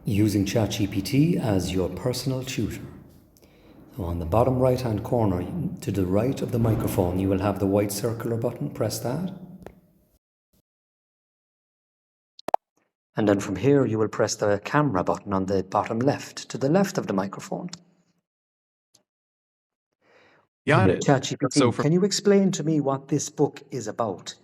using ChatGPT as your personal tutor. So on the bottom right hand corner to the right of the microphone you will have the white circular button. Press that. And then from here you will press the camera button on the bottom left to the left of the microphone. Got it. ChatGPT, can you explain to me what this book is about?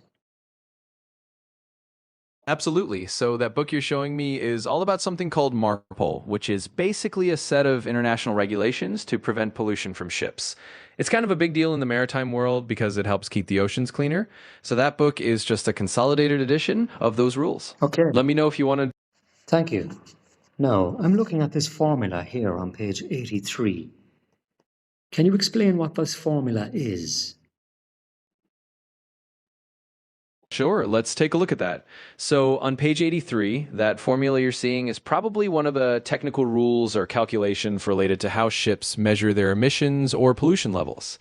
Absolutely. So that book you're showing me is all about something called MARPOL, which is basically a set of international regulations to prevent pollution from ships. It's kind of a big deal in the maritime world because it helps keep the oceans cleaner. So that book is just a consolidated edition of those rules. Okay. Let me know if you want to. Thank you. Now, I'm looking at this formula here on page 83. Can you explain what this formula is? Sure, let's take a look at that. So on page 83, that formula you're seeing is probably one of the technical rules or calculations related to how ships measure their emissions or pollution levels.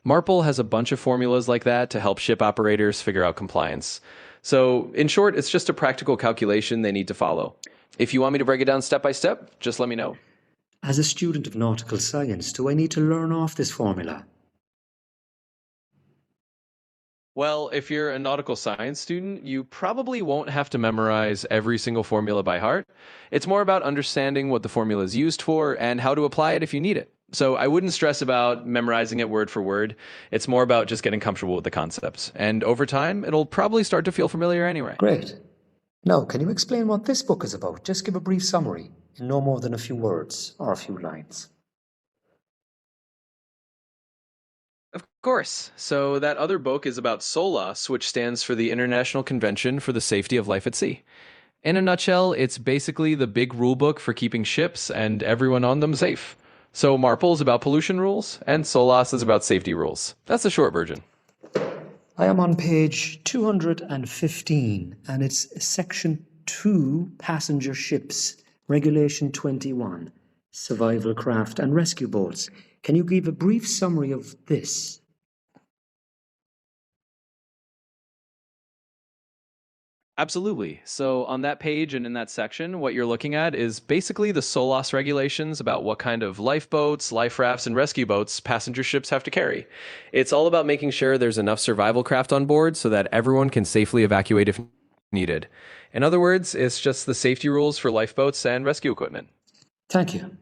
MARPOL has a bunch of formulas like that to help ship operators figure out compliance. So in short, it's just a practical calculation they need to follow. If you want me to break it down step by step, just let me know. As a student of nautical science, do I need to learn off this formula? Well, if you're a nautical science student, you probably won't have to memorize every single formula by heart. It's more about understanding what the formula is used for and how to apply it if you need it. So I wouldn't stress about memorizing it word for word. It's more about just getting comfortable with the concepts. And over time, it'll probably start to feel familiar anyway. Great. Now, can you explain what this book is about? Just give a brief summary in no more than a few words or a few lines. Of course. So that other book is about SOLAS, which stands for the International Convention for the Safety of Life at Sea. In a nutshell, it's basically the big rule book for keeping ships and everyone on them safe. So MARPOL is about pollution rules, and SOLAS is about safety rules. That's the short version. I am on page 215, and it's section 2, passenger ships, regulation 21, survival craft and rescue boats. Can you give a brief summary of this? Absolutely. So on that page and in that section, what you're looking at is basically the SOLAS regulations about what kind of lifeboats, life rafts, and rescue boats passenger ships have to carry. It's all about making sure there's enough survival craft on board so that everyone can safely evacuate if needed. In other words, it's just the safety rules for lifeboats and rescue equipment. Thank you.